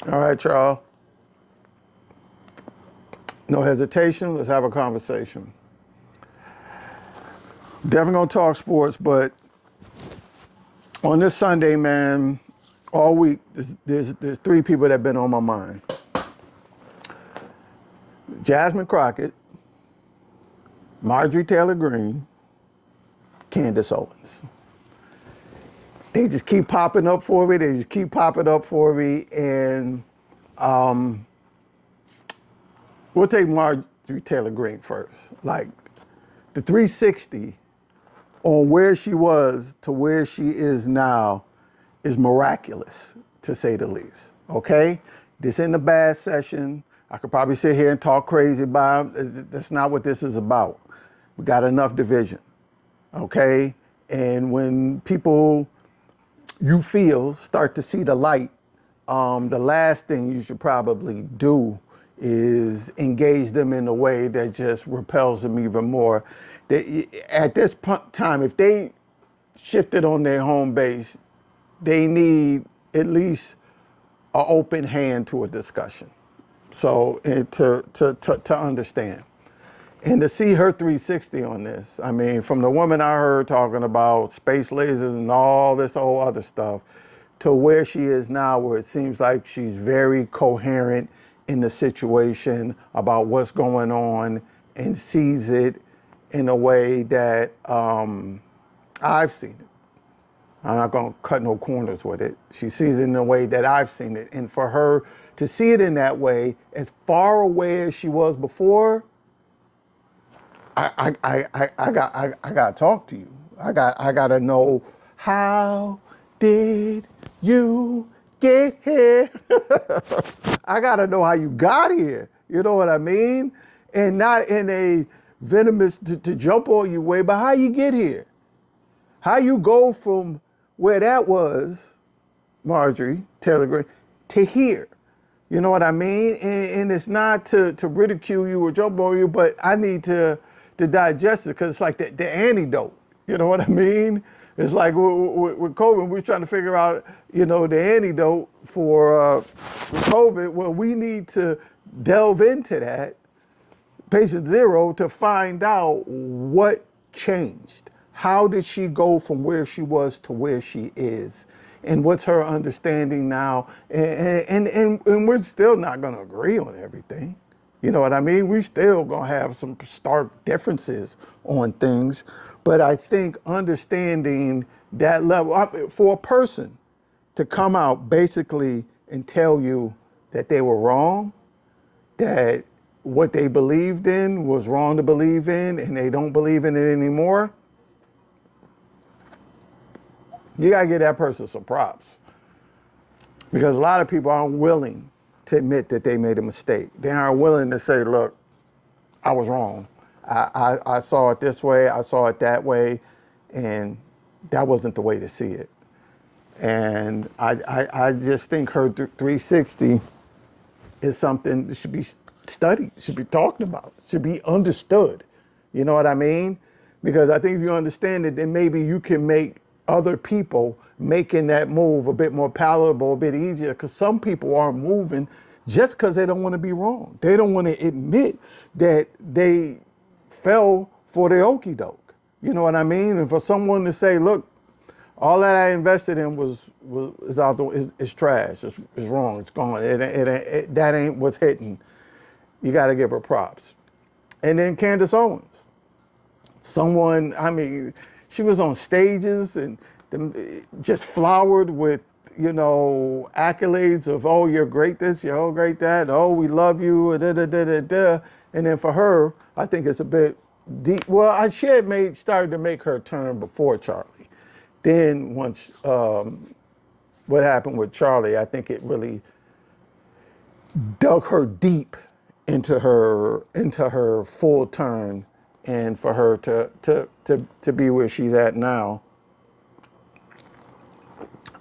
All right, y'all. No hesitation. Let's have a conversation. Definitely gonna talk sports, but on this Sunday, man, all week there's three people that have been on my mind: Jasmine Crockett, Marjorie Taylor Greene, Candace Owens. They just keep popping up for me. They just keep popping up for me, and we'll take Marjorie Taylor Greene first. Like the 360 on where she was to where she is now is miraculous, to say the least. Okay? This isn't a bad session. I could probably sit here and talk crazy about it. That's not what this is about. We got enough division. Okay? And when people you feel start to see the light, the last thing you should probably do is engage them in a way that just repels them even more. At this time, if they shifted on their home base, they need at least an open hand to a discussion. So to understand. And to see her 360 on this, I mean, from the woman I heard talking about space lasers and all this whole other stuff, to where she is now, where it seems like she's very coherent in the situation about what's going on and sees it in a way that I've seen it. I'm not going to cut no corners with it. She sees it in the way that I've seen it. And for her to see it in that way, as far away as she was before, I got to talk to you. I got to know, how did you get here? I got to know how you got here. You know what I mean? And not in a venomous to jump on you way, but how you get here? How you go from where that was, Marjorie Taylor Greene, to here? You know what I mean? And it's not to ridicule you or jump on you, but I need to digest it, because it's like the antidote. You know what I mean? It's like with COVID, we're trying to figure out, the antidote for COVID. Well, we need to delve into that, patient zero, to find out what changed. How did she go from where she was to where she is? And what's her understanding now? And we're still not going to agree on everything. You know what I mean? We still going to have some stark differences on things. But I think understanding that level, for a person to come out basically and tell you that they were wrong, that what they believed in was wrong to believe in, and they don't believe in it anymore, you got to give that person some props. Because a lot of people aren't willing to admit that they made a mistake. They aren't willing to say, look, I was wrong. I saw it this way, I saw it that way, and that wasn't the way to see it. And I just think her 360 is something that should be studied, should be talked about, should be understood. You know what I mean? Because I think if you understand it, then maybe you can make other people making that move a bit more palatable, a bit easier, because some people are moving just because they don't want to be wrong. They don't want to admit that they fell for the okie doke. You know what I mean? And for someone to say, look, all that I invested in is trash. It's wrong. It's gone. That ain't what's hitting. You got to give her props. And then Candace Owens, someone. I mean, she was on stages and just flowered with accolades of, oh, you're great this, you're great that, oh, we love you, da da da da da. And then for her, I think it's a bit deep. Well, she had started to make her turn before Charlie. Then once what happened with Charlie, I think it really dug her deep into her full turn, and for her to be where she's at now.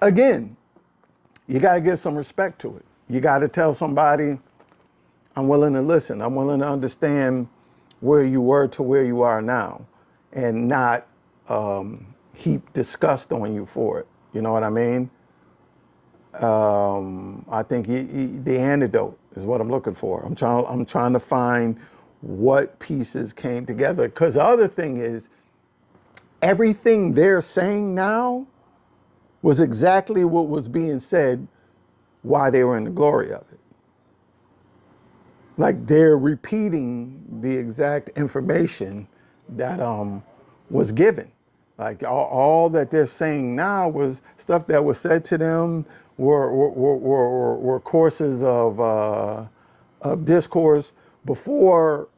Again, you got to give some respect to it. You got to tell somebody, I'm willing to listen. I'm willing to understand where you were to where you are now, and not heap disgust on you for it. You know what I mean? I think the antidote is what I'm looking for. I'm trying to find what pieces came together. Because the other thing is, everything they're saying now was exactly what was being said while they were in the glory of it. Like they're repeating the exact information that was given. Like all that they're saying now was stuff that was said to them, were courses of discourse before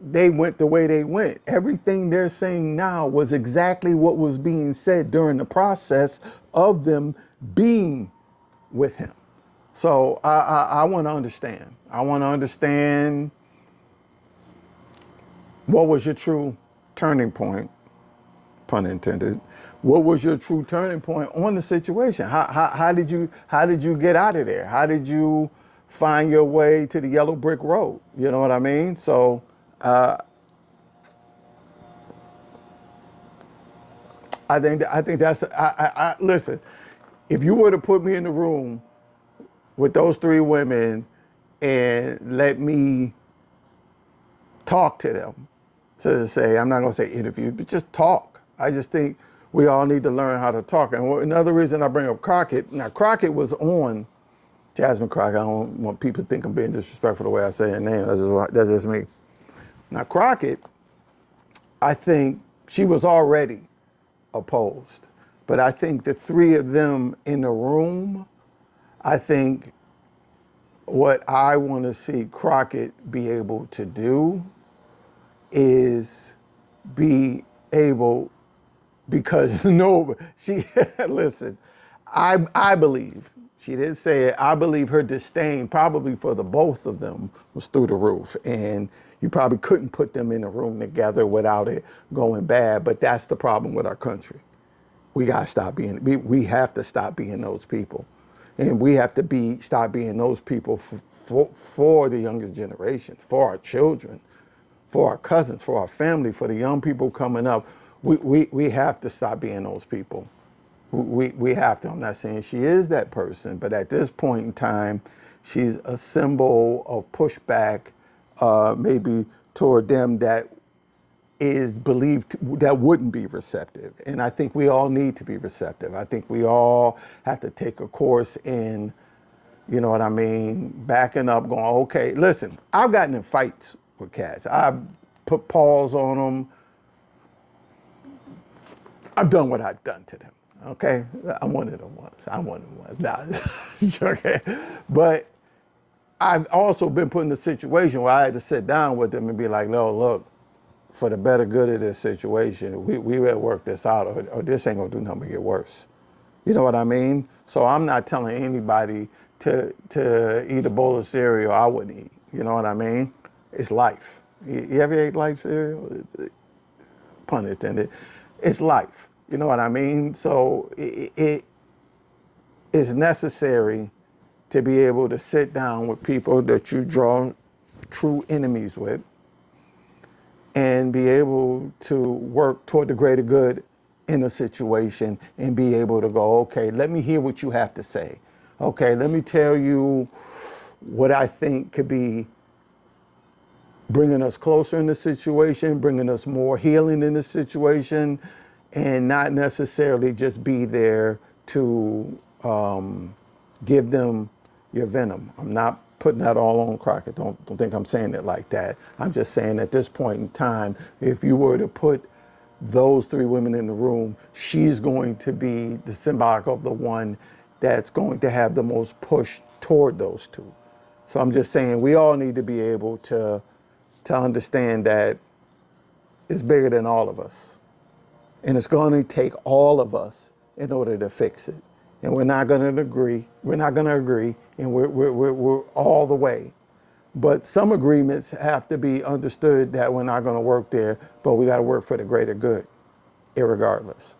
they went the way they went. Everything they're saying now was exactly what was being said during the process of them being with him. So I want to understand. I want to understand what was your true turning point, pun intended. What was your true turning point on the situation? How did you get out of there? How did you find your way to the yellow brick road? You know what I mean? So I think that's listen. If you were to put me in the room with those three women and let me talk to them, so to say, I'm not going to say interview, but just talk. I just think we all need to learn how to talk. And another reason I bring up Crockett, now Crockett was on, Jasmine Crockett, I don't want people to think I'm being disrespectful the way I say her name, that's just me. Now Crockett, I think she was already opposed, but I think the three of them in the room, I think what I want to see Crockett be able to do is be able, because no, she, listen, I believe, she didn't say it, I believe her disdain probably for the both of them was through the roof. And you probably couldn't put them in a room together without it going bad, but that's the problem with our country. We gotta stop being, we have to stop being those people. And we have to stop being those people for the younger generation, for our children, for our cousins, for our family, for the young people coming up. We have to stop being those people. We have to. I'm not saying she is that person, but at this point in time, she's a symbol of pushback, maybe toward them that is believed that wouldn't be receptive. And I think we all need to be receptive. I think we all have to take a course in, you know what I mean, backing up, going, okay, listen, I've gotten in fights with cats. I've put paws on them. I've done what I've done to them, okay? I'm one of them ones. I'm one of them ones. Nah, okay. But I've also been put in a situation where I had to sit down with them and be like, no, look, for the better good of this situation, we better work this out, or this ain't gonna do nothing but get worse. You know what I mean? So I'm not telling anybody to eat a bowl of cereal I wouldn't eat. You know what I mean? It's life. You ever ate life cereal? Pun intended. It's life. You know what I mean? So it is necessary to be able to sit down with people that you draw true enemies with, and be able to work toward the greater good in a situation, and be able to go, okay, let me hear what you have to say. Okay, let me tell you what I think could be bringing us closer in the situation, bringing us more healing in the situation, and not necessarily just be there to give them your venom. I'm not putting that all on Crockett. Don't think I'm saying it like that. I'm just saying at this point in time, if you were to put those three women in the room, she's going to be the symbolic of the one that's going to have the most push toward those two. So I'm just saying we all need to be able to understand that it's bigger than all of us. And it's going to take all of us in order to fix it. And we're not going to agree. We're not going to agree, and we're all the way. But some agreements have to be understood that we're not going to work there, but we got to work for the greater good, irregardless.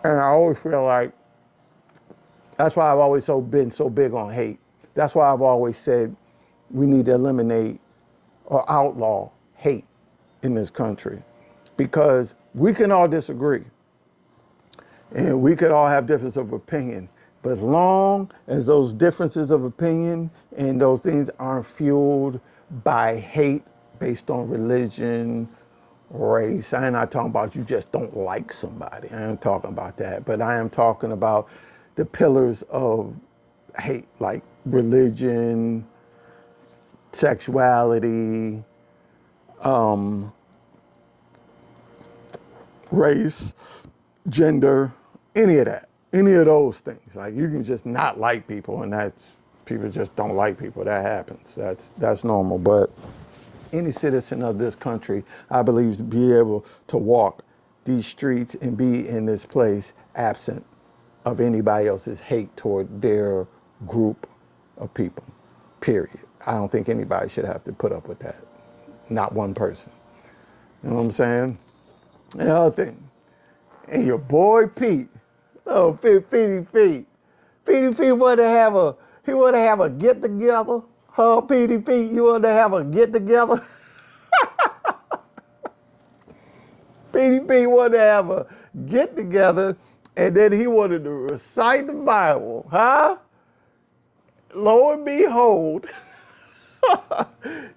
And I always feel like that's why I've always been so big on hate. That's why I've always said we need to eliminate or outlaw hate in this country, because we can all disagree. And we could all have differences of opinion. But as long as those differences of opinion and those things aren't fueled by hate based on religion, race, I'm not talking about you just don't like somebody. I am talking about that. But I am talking about the pillars of hate, like religion, sexuality, race, gender, any of that, any of those things. Like you can just not like people, and that's people just don't like people. That happens. That's normal. But any citizen of this country, I believe, to be able to walk these streets and be in this place absent of anybody else's hate toward their group of people. Period. I don't think anybody should have to put up with that. Not one person. You know what I'm saying? And the other thing, and your boy Pete, oh Petey Pete wanted to have a get together. Huh, Petey Pete, you wanted to have a get together? Petey Pete wanted to have a get together, and then he wanted to recite the Bible, huh? Lo and behold,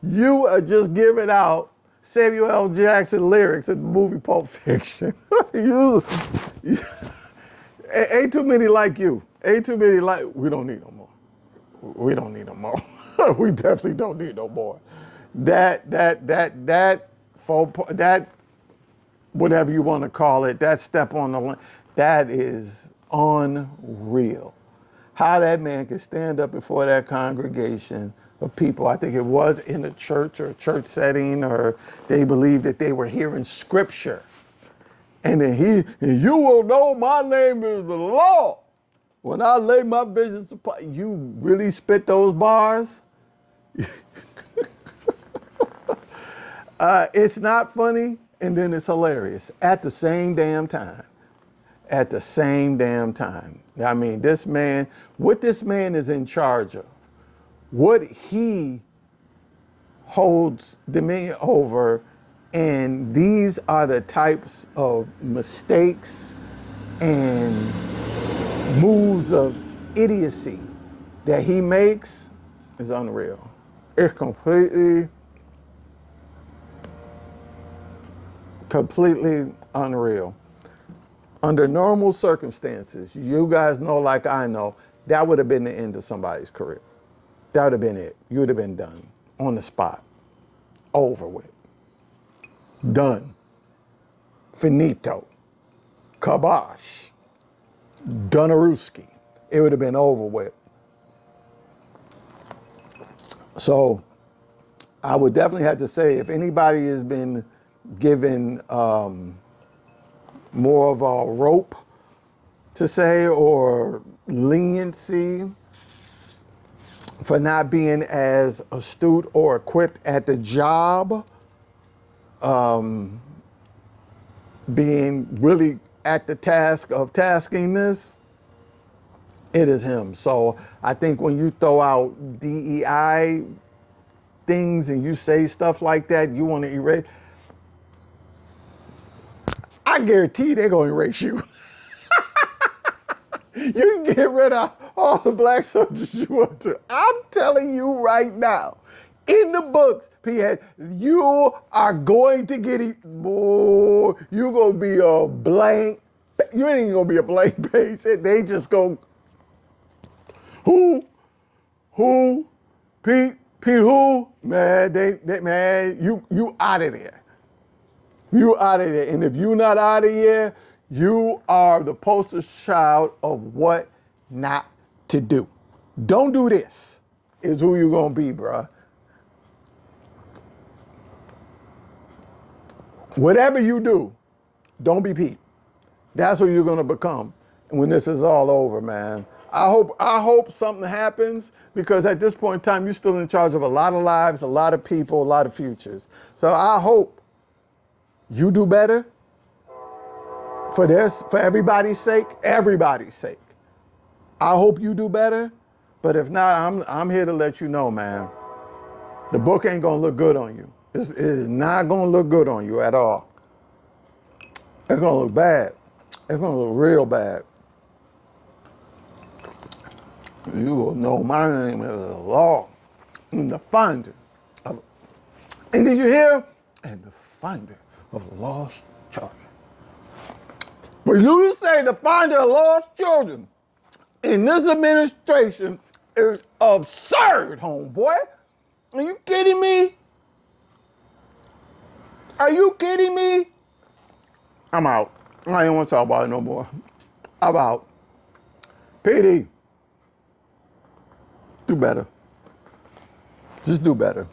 you are just giving out Samuel L. Jackson lyrics in the movie Pulp Fiction. Ain't too many like you. Ain't too many like, we don't need no more. We don't need no more. We definitely don't need no more. That, whatever you want to call it, that step on the line, that is unreal. How that man could stand up before that congregation of people, I think it was in a church or a church setting, or they believed that they were hearing scripture. And then you will know my name is the Lord when I lay my visions upon you. Really spit those bars? It's not funny, and then it's hilarious at the same damn time. At the same damn time. I mean, this man, what this man is in charge of, what he holds dominion over, and these are the types of mistakes and moves of idiocy that he makes is unreal. It's completely unreal. Under normal circumstances, you guys know like I know, that would have been the end of somebody's career. That would have been it. You would have been done on the spot. Over with. Done. Finito. Kabosh. Donaruski. It would have been over with. So I would definitely have to say, if anybody has been given more of a rope to say, or leniency for not being as astute or equipped at the job, being really at the task of tasking this, it is him. So I think when you throw out DEI things and you say stuff like that, you want to erase, I guarantee they're going to erase you. You can get rid of all the black soldiers you want to. I'm telling you right now, in the books, P.S., you are going to get it. Boy, you're going to be a blank. You ain't even going to be a blank page. They just go, who, Pete who? Man, man, you out of there. You out of there. And if you're not out of here, you are the poster child of what not to do. Don't do this is who you're going to be, bruh. Whatever you do, don't be Pete. That's what you're going to become when this is all over, man. I hope something happens, because at this point in time, you're still in charge of a lot of lives, a lot of people, a lot of futures. So I hope you do better for everybody's sake, I hope you do better. But if not, I'm here to let you know, man, the book ain't gonna look good on you. It is not gonna look good on you at all. It's gonna look bad. It's gonna look real bad. You will know my name is the law. And the finder of, and did you hear? And the finder of lost children. For you to say the finder of lost children in this administration is absurd, homeboy. Are you kidding me? Are you kidding me? I'm out. I don't want to talk about it no more. I'm out. PD, do better. Just do better.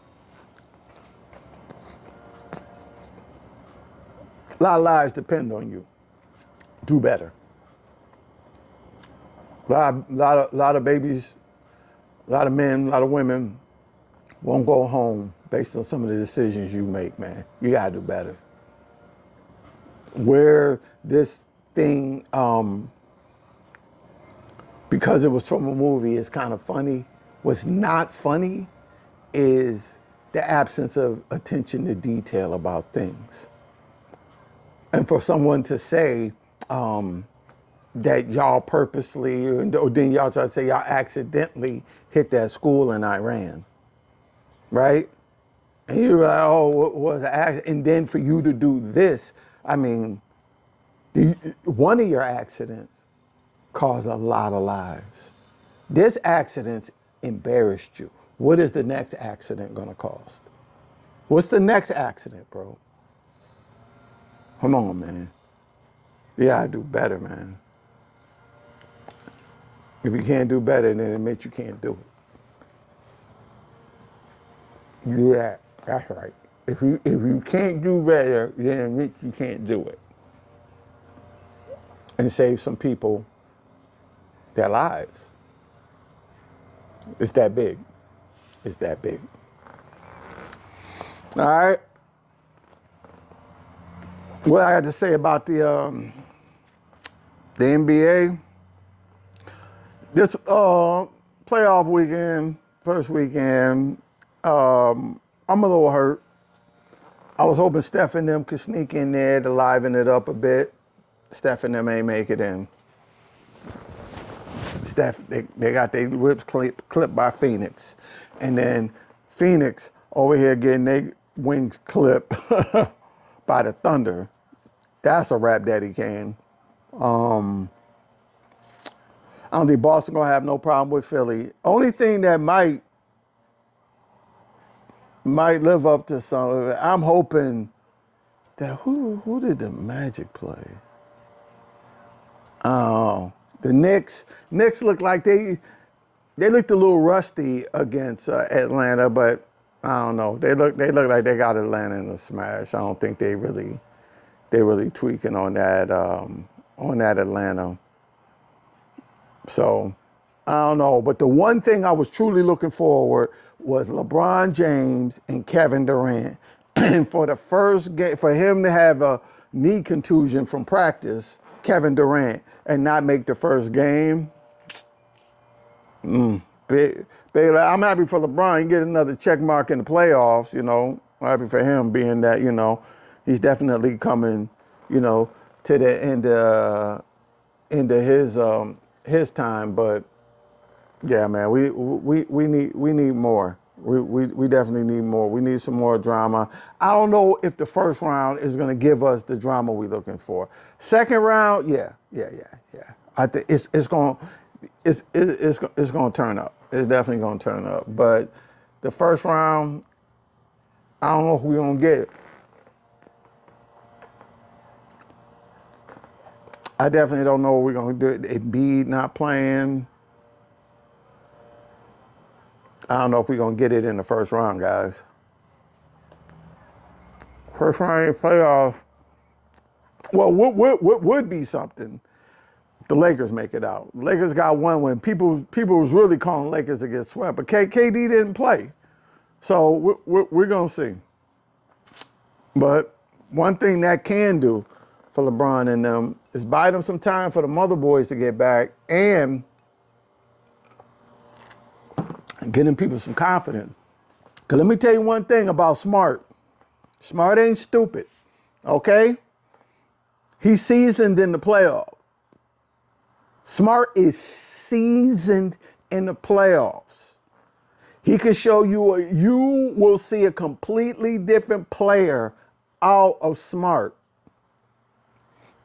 A lot of lives depend on you. Do better. A lot of babies, a lot of men, a lot of women won't go home based on some of the decisions you make, man. You gotta do better. Where this thing, because it was from a movie, is kind of funny. What's not funny is the absence of attention to detail about things. And for someone to say that y'all purposely, or then y'all try to say y'all accidentally hit that school in Iran, right? And you're like, oh, what was an accident? And then for you to do this, I mean, one of your accidents caused a lot of lives. This accident embarrassed you. What is the next accident gonna cost? What's the next accident, bro? Come on, man. You gotta do better, man. If you can't do better, then it means you can't do it. Do that. That's right. If you can't do better, then it means you can't do it. And save some people their lives. It's that big. It's that big. All right. What I got to say about the NBA. This playoff weekend, first weekend, I'm a little hurt. I was hoping Steph and them could sneak in there to liven it up a bit. Steph and them ain't make it in. Steph, they got their whips clipped by Phoenix. And then Phoenix over here getting their wings clipped by the Thunder. That's a rap daddy can. I don't think Boston gonna have no problem with Philly. Only thing that might live up to some of it, I'm hoping that who did the Magic play? Oh, the Knicks. Knicks look like they looked a little rusty against Atlanta, but I don't know. They look like they got Atlanta in a smash. I don't think they really tweaking on that Atlanta. So I don't know. But the one thing I was truly looking forward was LeBron James and Kevin Durant. And for the first game, for him to have a knee contusion from practice, Kevin Durant, and not make the first game. Big, I'm happy for LeBron. He get another check mark in the playoffs, you know. I'm happy for him being that, you know, he's definitely coming, you know, to the end of his time. But yeah, man, we need more. We definitely need more. We need some more drama. I don't know if the first round is going to give us the drama we're looking for. Second round, yeah. I think it's going to turn up. It's definitely going to turn up. But the first round, I don't know if we're going to get it. I definitely don't know what we're going to do. Embiid not playing. I don't know if we're going to get it in the first round, guys. First round playoff. Well, what would be something? The Lakers make it out. Lakers got one win. People was really calling Lakers to get swept, but KD didn't play. So we're going to see. But one thing that can do for LeBron and them is buy them some time for the mother boys to get back and getting people some confidence. Because let me tell you one thing about Smart. Smart ain't stupid, okay? He's seasoned in the playoffs. Smart is seasoned in the playoffs. He can show you, you will see a completely different player out of Smart.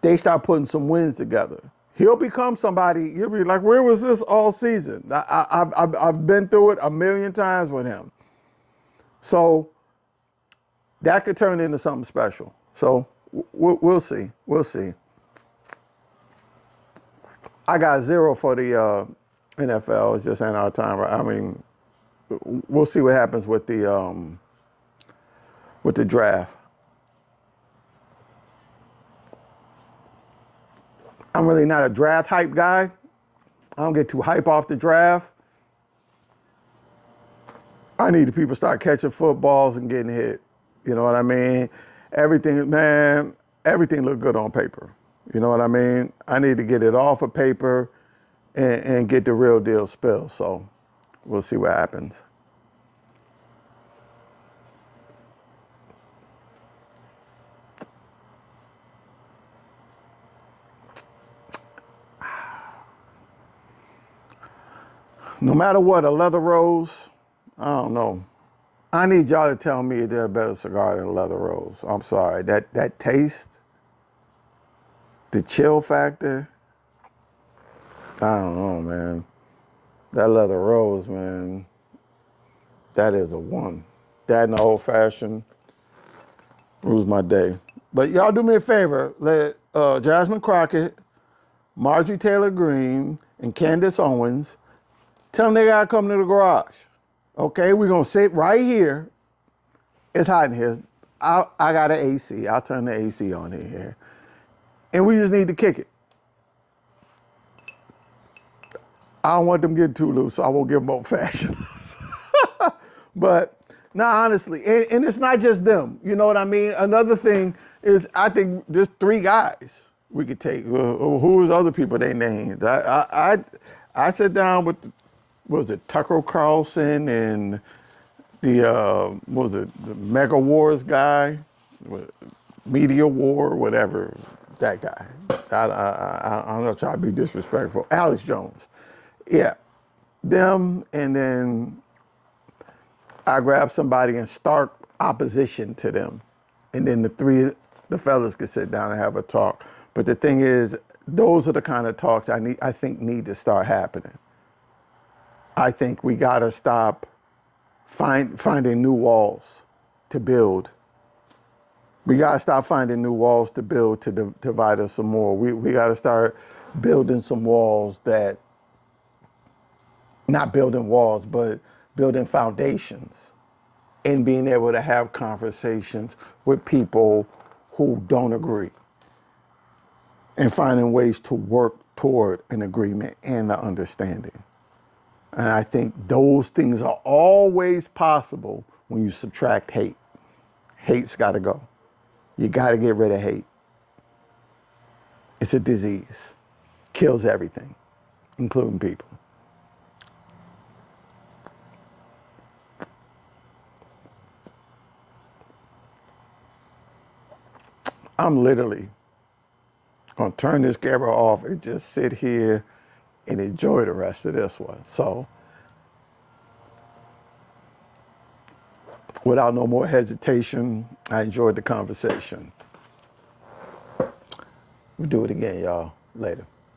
They start putting some wins together. He'll become somebody, you'll be like, where was this all season? I've been through it a million times with him. So that could turn into something special. So we'll see. We'll see. I got 0 for the NFL. It's just ain't our time. I mean, we'll see what happens with the draft. I'm really not a draft hype guy. I don't get too hype off the draft. I need the people to start catching footballs and getting hit. You know what I mean? Everything looked good on paper. You know what I mean? I need to get it off of paper and get the real deal Spilz. So we'll see what happens. No matter what, a leather rose, I don't know. I need y'all to tell me if they're a better cigar than a leather rose. I'm sorry. That taste, the chill factor, I don't know, man. That leather rose, man, that is a one. That and the old fashioned rules my day. But y'all do me a favor. Let Jasmine Crockett, Marjorie Taylor Greene, and Candace Owens tell them they gotta come to the garage. Okay, we're gonna sit right here. It's hot in here. I got an AC. I'll turn the AC on in here. And we just need to kick it. I don't want them getting too loose, so I won't give them old fashioned. But no, honestly, and it's not just them. You know what I mean? Another thing is, I think there's 3 guys we could take. Who's other people they named? I sat down with Tucker Carlson and the the Mega Wars guy, Media War, whatever, that guy. I'm not trying to be disrespectful. Alex Jones, yeah, them, and then I grabbed somebody in stark opposition to them, and then the fellas could sit down and have a talk. But the thing is, those are the kind of talks I think need to start happening. I think we gotta stop finding new walls to build. We gotta stop finding new walls to build to divide us some more. We gotta start building some walls that, not building walls, but building foundations and being able to have conversations with people who don't agree and finding ways to work toward an agreement and an understanding. And I think those things are always possible when you subtract hate. Hate's got to go. You got to get rid of hate. It's a disease. Kills everything, including people. I'm literally going to turn this camera off and just sit here and enjoy the rest of this one. So, without no more hesitation, I enjoyed the conversation. We'll do it again, y'all. Later.